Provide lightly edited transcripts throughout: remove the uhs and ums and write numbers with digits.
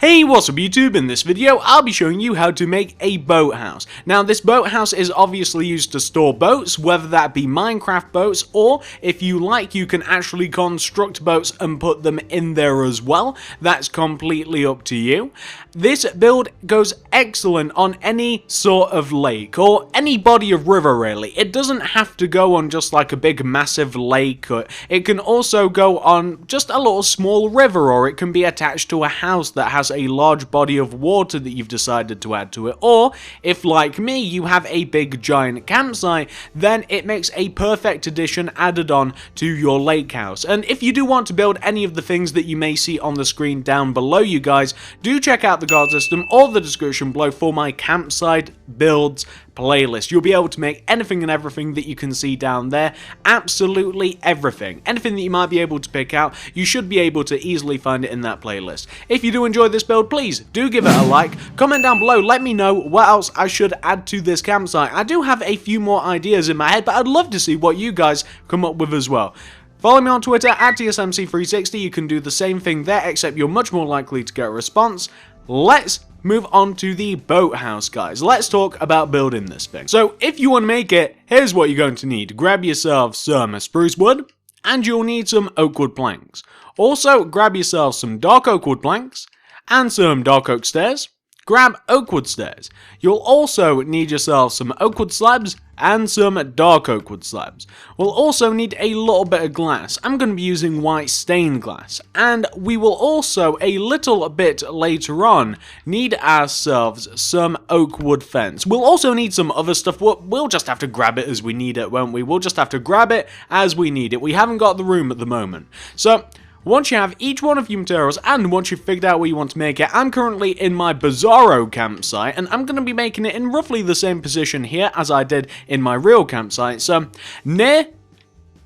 Hey, what's up YouTube? In this video, I'll be showing you how to make a boathouse. Now, this boathouse is obviously used to store boats, whether that be Minecraft boats, or if you like, you can actually construct boats and put them in there as well. That's completely up to you. This build goes excellent on any sort of lake, or any body of river really. It doesn't have to go on just like a big massive lake. It can also go on just a little small river, or it can be attached to a house that has a large body of water that you've decided to add to it. Or if, like me, you have a big giant campsite, then it makes a perfect addition added on to your lake house. And if you do want to build any of the things that you may see on the screen down below, you guys, do check out the card system or the description below for my campsite builds playlist. You'll be able to make anything and everything that you can see down there. Absolutely everything. Anything that you might be able to pick out, you should be able to easily find it in that playlist. If you do enjoy this build, please do give it a like. Comment down below, let me know what else I should add to this campsite. I do have a few more ideas in my head, but I'd love to see what you guys come up with as well. Follow me on Twitter at TSMC360. You can do the same thing there, except you're much more likely to get a response. Let's move on to the boathouse, guys. Let's talk about building this thing. So if you want to make it, here's what you're going to need. Grab yourself some spruce wood, and you'll need some oak wood planks. Also, grab yourself some dark oak wood planks, and some dark oak stairs. Grab oak wood stairs. You'll also need yourself some oak wood slabs and some dark oak wood slabs. We'll also need a little bit of glass. I'm going to be using white stained glass. And we will also, a little bit later on, need ourselves some oak wood fence. We'll also need some other stuff. We'll just have to grab it as we need it, won't we? We'll just have to grab it as we need it. We haven't got the room at the moment. So once you have each one of your materials, and once you've figured out where you want to make it, I'm currently in my Bizarro campsite, and I'm going to be making it in roughly the same position here as I did in my real campsite. So, near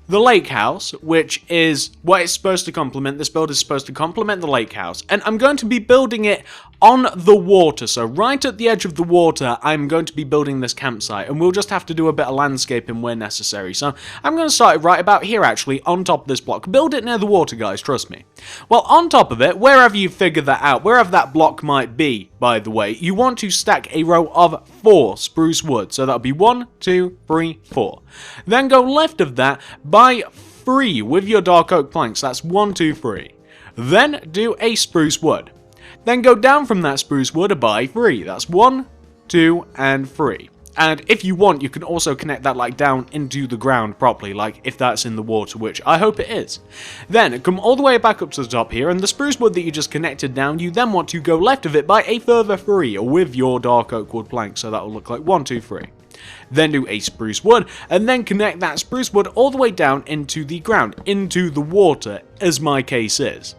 the lake house, which is what it's supposed to complement. This build is supposed to complement the lake house, and I'm going to be building it on the water. So right at the edge of the water, I'm going to be building this campsite, and we'll just have to do a bit of landscaping where necessary. So I'm going to start it right about here, actually, on top of this block. Build it near the water, guys, trust me. Well, on top of it, wherever you figure that out, wherever that block might be, by the way, you want to stack a row of 4 spruce wood. So that'll be 1, 2, 3, 4. Then go left of that by 3 with your dark oak planks. That's 1, 2, 3. Then do a spruce wood. Then go down from that spruce wood by 3. That's 1, 2, and 3. And if you want, you can also connect that like down into the ground properly, like if that's in the water, which I hope it is. Then come all the way back up to the top here, and the spruce wood that you just connected down, you then want to go left of it by a further 3 with your dark oak wood plank. So that will look like 1, 2, 3. Then do a spruce wood, and then connect that spruce wood all the way down into the ground, into the water, as my case is.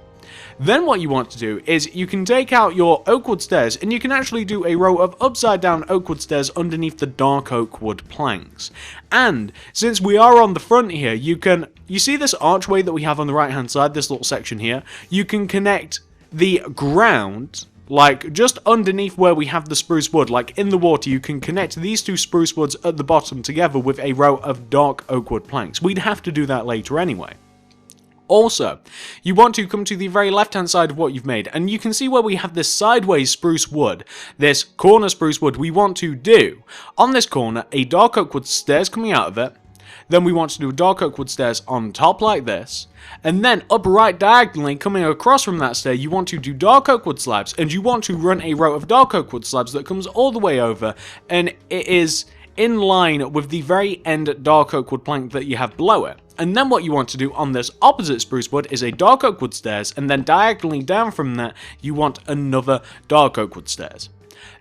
Then what you want to do is you can take out your oak wood stairs, and you can actually do a row of upside down oak wood stairs underneath the dark oak wood planks. And since we are on the front here, you see this archway that we have on the right hand side, this little section here? You can connect the ground, like just underneath where we have the spruce wood, like in the water, you can connect these 2 spruce woods at the bottom together with a row of dark oak wood planks. We'd have to do that later anyway. Also, you want to come to the very left-hand side of what you've made, and you can see where we have this sideways spruce wood, this corner spruce wood. We want to do, on this corner, a dark oak wood stairs coming out of it. Then we want to do dark oak wood stairs on top like this, and then up right diagonally, coming across from that stair, you want to do dark oak wood slabs, and you want to run a row of dark oak wood slabs that comes all the way over, and it is in line with the very end dark oak wood plank that you have below it. And then what you want to do on this opposite spruce wood is a dark oak wood stairs, and then diagonally down from that, you want another dark oak wood stairs.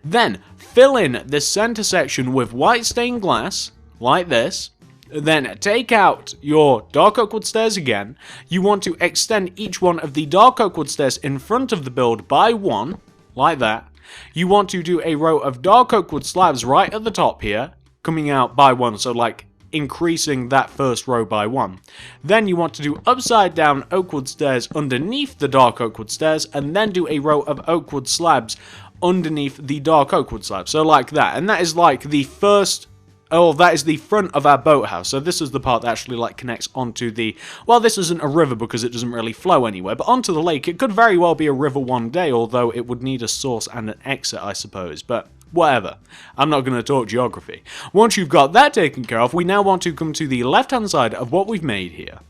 Then fill in this center section with white stained glass, like this. Then take out your dark oak wood stairs again. You want to extend each one of the dark oak wood stairs in front of the build by 1, like that. You want to do a row of dark oak wood slabs right at the top here, coming out by 1, so like increasing that first row by 1. Then you want to do upside down oak wood stairs underneath the dark oak wood stairs, and then do a row of oak wood slabs underneath the dark oak wood slabs. So like that. And that is like the first Oh, that is the front of our boathouse. So this is the part that actually like connects onto the, well, this isn't a river because it doesn't really flow anywhere, but onto the lake. It could very well be a river one day, although it would need a source and an exit, I suppose, but whatever. I'm not going to talk geography. Once you've got that taken care of, we now want to come to the left-hand side of what we've made here.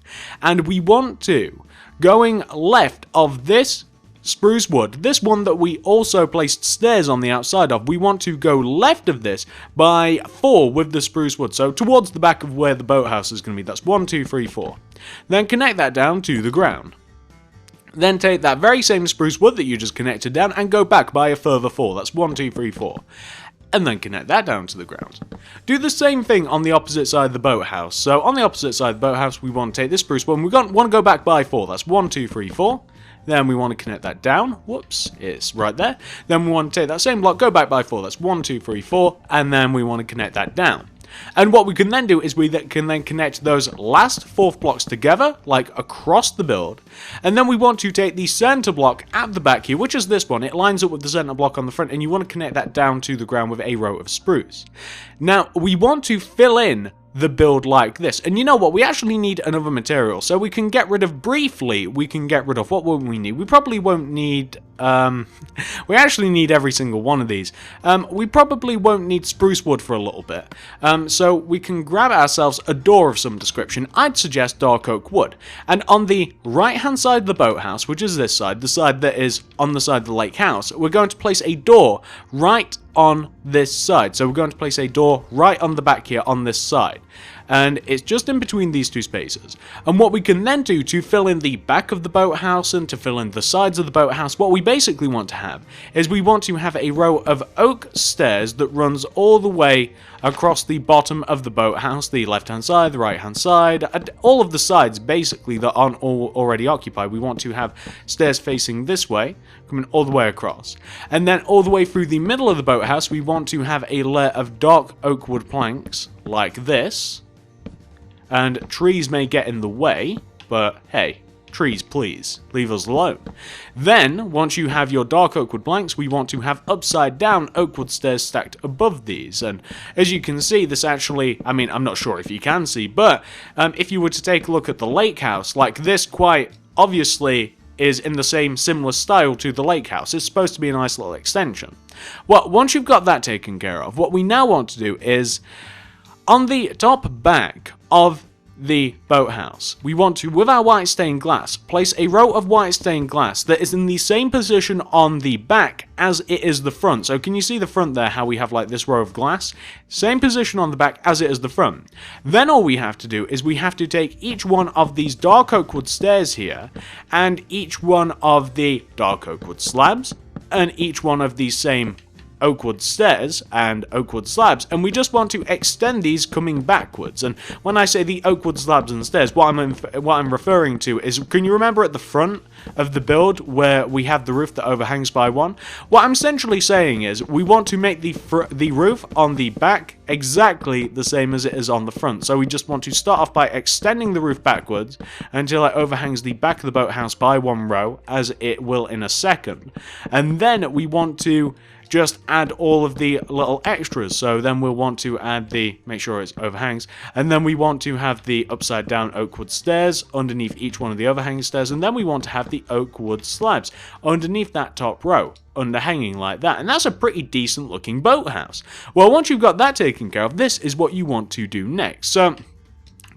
And we want to, going left of this spruce wood, this one that we also placed stairs on the outside of, we want to go left of this by 4 with the spruce wood, so towards the back of where the boathouse is going to be. That's 1, 2, 3, 4. Then connect that down to the ground. Then take that very same spruce wood that you just connected down and go back by a further 4. That's 1, 2, 3, 4. And then connect that down to the ground. Do the same thing on the opposite side of the boathouse. So on the opposite side of the boathouse, we want to take this spruce wood and we want to go back by 4. That's 1, 2, 3, 4. Then we want to connect that down. Whoops, it's right there. Then we want to take that same block, go back by 4. That's 1, 2, 3, 4. And then we want to connect that down. And what we can then do is we can then connect those last 4 blocks together, like across the build. And then we want to take the center block at the back here, which is this one. It lines up with the center block on the front, and you want to connect that down to the ground with a row of spruce. Now, we want to fill in the build like this. And you know what? We actually need another material. So we can get rid of, briefly, we can get rid of, what will we need? We probably won't need, we actually need every single one of these. We probably won't need spruce wood for a little bit. So we can grab ourselves a door of some description. I'd suggest dark oak wood. And on the right hand side of the boathouse, which is this side, the side that is on the side of the lake house, we're going to place a door right on this side. So we're going to place a door right on the back here on this side. And it's just in between these 2 spaces. And what we can then do to fill in the back of the boathouse and to fill in the sides of the boathouse, what we basically want to have is we want to have a row of oak stairs that runs all the way across the bottom of the boathouse, the left hand side, the right hand side, and all of the sides basically that aren't already occupied. We want to have stairs facing this way, coming all the way across. And then all the way through the middle of the boathouse, we want to have a layer of dark oak wood planks like this. And trees may get in the way, but hey, trees please, leave us alone. Then, once you have your dark oak wood planks, we want to have upside down oak wood stairs stacked above these. And as you can see, this actually, I mean, I'm not sure if you can see, but if you were to take a look at the lake house, like this quite obviously is in the same similar style to the lake house. It's supposed to be a nice little extension. Well, once you've got that taken care of, what we now want to do is, on the top back of the boathouse, we want to, with our white stained glass, place a row of white stained glass that is in the same position on the back as it is the front. So can you see the front there, how we have like this row of glass? Same position on the back as it is the front. Then all we have to do is we have to take each one of these dark oak wood stairs here, and each one of the dark oak wood slabs, and each one of these same oak wood stairs and oak wood slabs, and we just want to extend these coming backwards. And when I say the oak wood slabs and stairs, what I'm referring to is, can you remember at the front of the build where we have the roof that overhangs by 1? What I'm essentially saying is we want to make the roof on the back exactly the same as it is on the front. So we just want to start off by extending the roof backwards until it overhangs the back of the boathouse by 1 row, as it will in a second. And then we want to just add all of the little extras. So then we'll want to add make sure it overhangs, and then we want to have the upside down oak wood stairs underneath each one of the overhanging stairs, and then we want to have the oak wood slabs underneath that top row, underhanging like that. And that's a pretty decent looking boathouse. Well, once you've got that taken care of, this is what you want to do next. So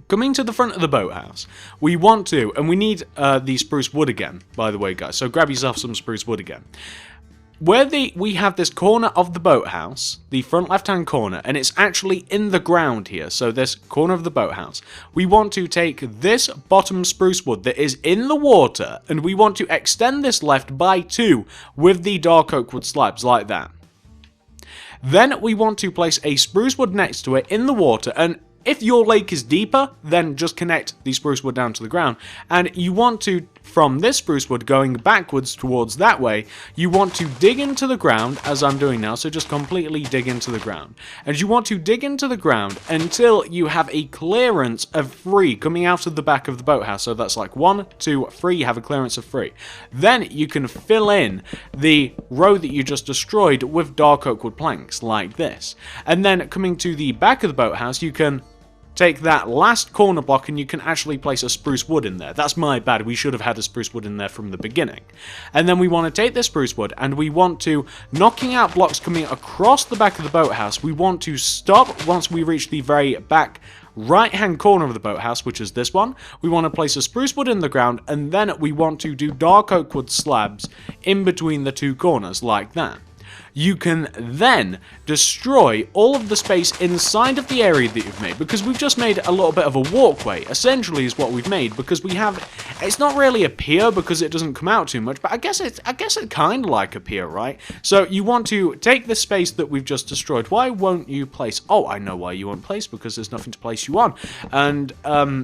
coming to the front of the boathouse, we want to, and we need the spruce wood again, by the way, guys. So grab yourself some spruce wood again. Where we have this corner of the boathouse, the front left-hand corner, and it's actually in the ground here, so this corner of the boathouse, we want to take this bottom spruce wood that is in the water, and we want to extend this left by 2 with the dark oak wood slabs, like that. Then we want to place a spruce wood next to it in the water, and if your lake is deeper, then just connect the spruce wood down to the ground. And you want to from this spruce wood going backwards towards that way, you want to dig into the ground, as I'm doing now, so just completely dig into the ground. And you want to dig into the ground until you have a clearance of 3 coming out of the back of the boathouse. So that's like 1, 2, 3, you have a clearance of 3. Then you can fill in the row that you just destroyed with dark oak wood planks, like this. And then coming to the back of the boathouse, you can take that last corner block and you can actually place a spruce wood in there. That's my bad, we should have had a spruce wood in there from the beginning. And then we want to take this spruce wood and we want to, knocking out blocks coming across the back of the boathouse, we want to stop once we reach the very back right hand corner of the boathouse, which is this one. We want to place a spruce wood in the ground and then we want to do dark oak wood slabs in between the 2 corners, like that. You can then destroy all of the space inside of the area that you've made, because we've just made a little bit of a walkway, essentially is what we've made, because we have, it's not really a pier because it doesn't come out too much, but I guess it's kind of like a pier, right? So you want to take the space that we've just destroyed. Why won't you place, oh, I know why you won't place, because there's nothing to place you on, and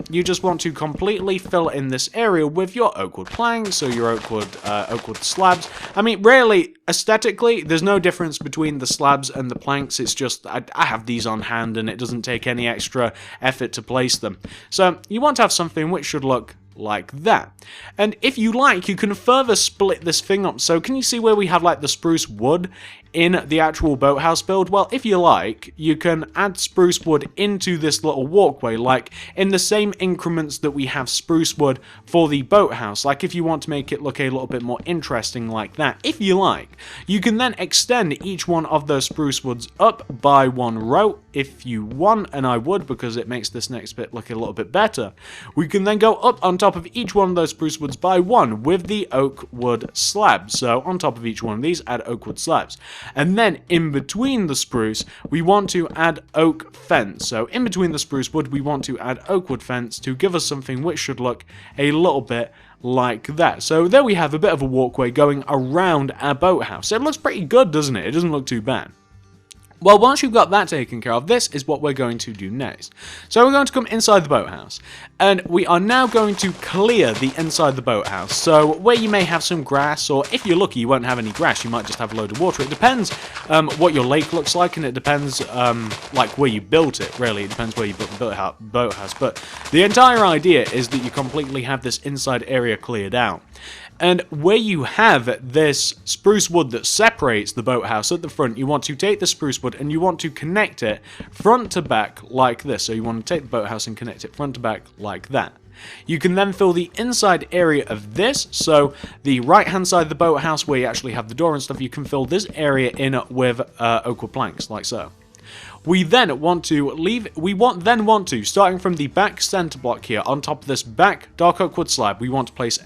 you just want to completely fill in this area with your oak wood planks, so your oak wood slabs. I mean, really, aesthetically, there's no difference between the slabs and the planks. It's just I have these on hand and it doesn't take any extra effort to place them. So you want to have something which should look like that. And if you like, you can further split this thing up. So can you see where we have like the spruce wood in the actual boathouse build? Well, if you like, you can add spruce wood into this little walkway, like in the same increments that we have spruce wood for the boathouse. Like if you want to make it look a little bit more interesting like that, if you like, you can then extend each one of those spruce woods up by 1 row if you want, and I would, because it makes this next bit look a little bit better. We can then go up on top of each one of those spruce woods by 1 with the oak wood slabs. So on top of each one of these, add oak wood slabs. And then in between the spruce, we want to add oak fence. So in between the spruce wood, we want to add oak wood fence to give us something which should look a little bit like that. So there we have a bit of a walkway going around our boathouse. It looks pretty good, doesn't it? It doesn't look too bad. Well, once you've got that taken care of, this is what we're going to do next. So we're going to come inside the boathouse, and we are now going to clear the inside the boathouse. So where you may have some grass, or if you're lucky you won't have any grass, you might just have a load of water. It depends what your lake looks like, and it depends like where you built it, really. It depends where you built the boathouse. But the entire idea is that you completely have this inside area cleared out. And where you have this spruce wood that separates the boathouse at the front, you want to take the spruce wood and you want to connect it front to back like this. So you want to take the boathouse and connect it front to back like that. You can then fill the inside area of this, so the right hand side of the boathouse where you actually have the door and stuff, you can fill this area in with oak wood planks, like so. We then want to, starting from the back center block here, on top of this back dark oak wood slab, we want to place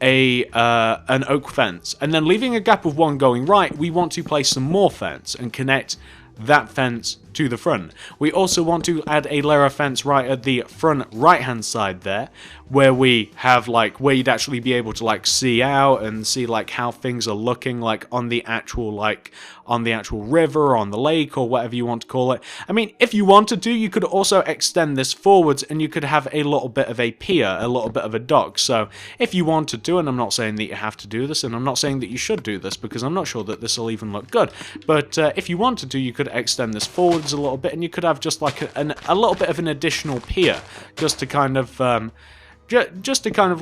an oak fence, and then leaving a gap of 1 going right, we want to place some more fence and connect that fence to the front. We also want to add a layer of fence right at the front right hand side there, where we have like where you'd actually be able to like see out and see like how things are looking like on the actual river, on the lake, or whatever you want to call it. I mean, if you wanted to, you could also extend this forwards and you could have a little bit of a pier, a little bit of a dock. So if you wanted to, and I'm not saying that you have to do this, and I'm not saying that you should do this, because I'm not sure that this will even look good, but if you wanted to, you could extend this forwards a little bit and you could have just like a little bit of an additional pier just to kind of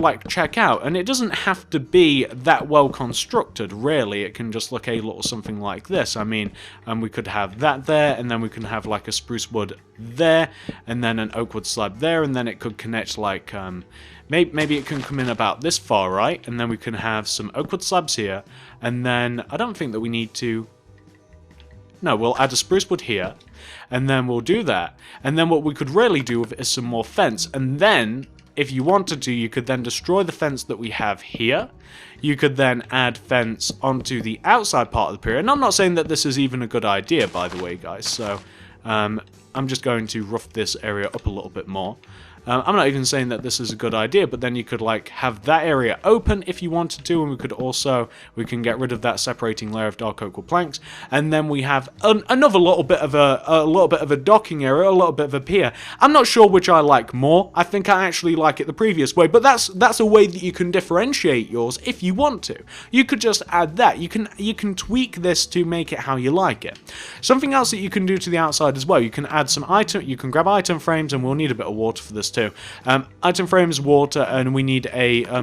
like check out. And it doesn't have to be that well constructed, really. It can just look a little something like this. I mean, we could have that there, and then we can have like a spruce wood there, and then an oak wood slab there, and then it could connect like maybe it can come in about this far, right? And then we can have some oak wood slabs here, and then I don't think that we need to. No, we'll add a spruce wood here, and then we'll do that. And then what we could really do with it is some more fence. And then, if you wanted to, you could then destroy the fence that we have here. You could then add fence onto the outside part of the pier. And I'm not saying that this is even a good idea, by the way, guys. So, I'm just going to rough this area up a little bit more. I'm not even saying that this is a good idea, but then you could like have that area open if you wanted to, and we can get rid of that separating layer of dark oak wood planks, and then we have another little bit of a docking area, a little bit of a pier. I'm not sure which I like more. I think I actually like it the previous way, but that's a way that you can differentiate yours if you want to. You could just add that. You can tweak this to make it how you like it. Something else that you can do to the outside as well, you can add some you can grab item frames, and we'll need a bit of water for this too. Item frames, water, and we need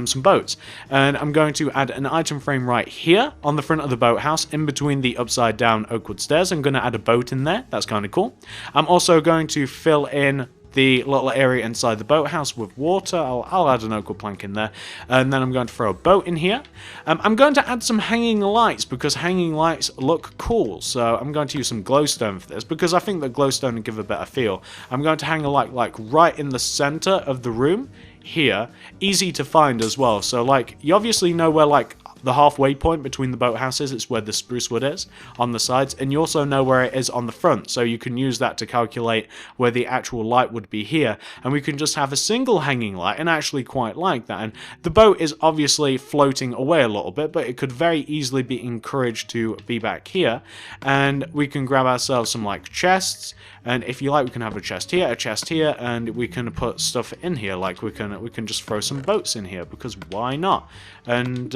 some boats. And I'm going to add an item frame right here on the front of the boathouse, in between the upside down oak wood stairs. I'm going to add a boat in there. That's kind of cool. I'm also going to fill in the little area inside the boathouse with water. I'll add an oak wood plank in there, and then I'm going to throw a boat in here. I'm going to add some hanging lights because hanging lights look cool, so I'm going to use some glowstone for this because I think that glowstone will give a better feel. I'm going to hang a light like right in the center of the room here, easy to find as well. So like you obviously know where like the halfway point between the boathouses, it's where the spruce wood is on the sides, and you also know where it is on the front, so you can use that to calculate where the actual light would be here, and we can just have a single hanging light, and I actually quite like that. And the boat is obviously floating away a little bit, but it could very easily be encouraged to be back here, and we can grab ourselves some like chests, and if you like we can have a chest here, and we can put stuff in here, like we can just throw some boats in here, because why not? And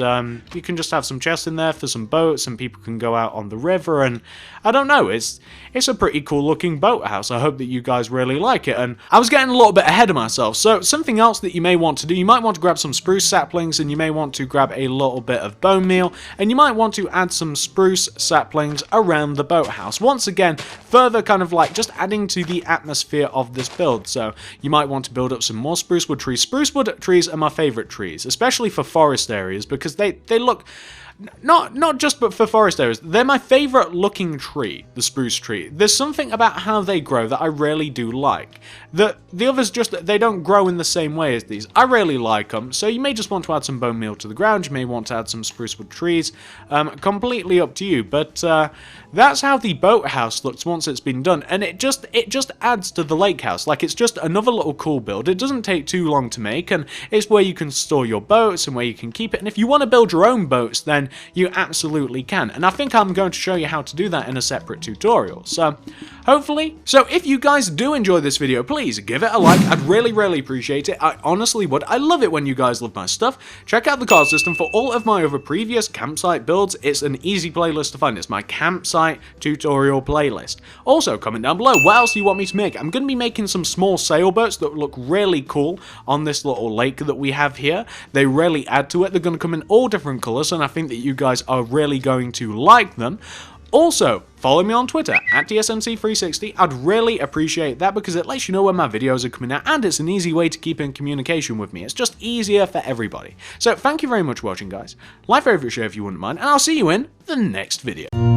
you can just have some chests in there for some boats, and people can go out on the river, and I don't know, it's a pretty cool looking boathouse. I hope that you guys really like it. And I was getting a little bit ahead of myself, so something else that you may want to do, you might want to grab some spruce saplings, and you may want to grab a little bit of bone meal, and you might want to add some spruce saplings around the boathouse. Once again, further kind of like just adding to the atmosphere of this build. So you might want to build up some more spruce wood trees. Spruce wood trees are my favorite trees, especially for forest areas, because they look not just but for forest areas, they're my favorite looking tree, the spruce tree. There's something about how they grow that I really do like. The others just, they don't grow in the same way as these. I really like them, so you may just want to add some bone meal to the ground, you may want to add some spruce wood trees, completely up to you, but that's how the boathouse looks once it's been done, and it just adds to the lake house. Like, it's just another little cool build. It doesn't take too long to make, and it's where you can store your boats and where you can keep it, and if you want to build your own boats, then you absolutely can, and I think I'm going to show you how to do that in a separate tutorial. So hopefully, if you guys do enjoy this video, please give it a like. I'd really appreciate it. I honestly would. I love it when you guys love my stuff. Check out the card system for all of my other previous campsite builds. It's an easy playlist to find. It's my campsite tutorial playlist. Also, comment down below what else you want me to make. I'm going to be making some small sailboats that look really cool on this little lake that we have here. They really add to it. They're going to come in all different colors, and I think that you guys are really going to like them. Also, follow me on Twitter at TSMC360. I'd really appreciate that because it lets you know when my videos are coming out, and it's an easy way to keep in communication with me. It's just easier for everybody. So thank you very much for watching, guys. Like, favorite, share if you wouldn't mind, and I'll see you in the next video.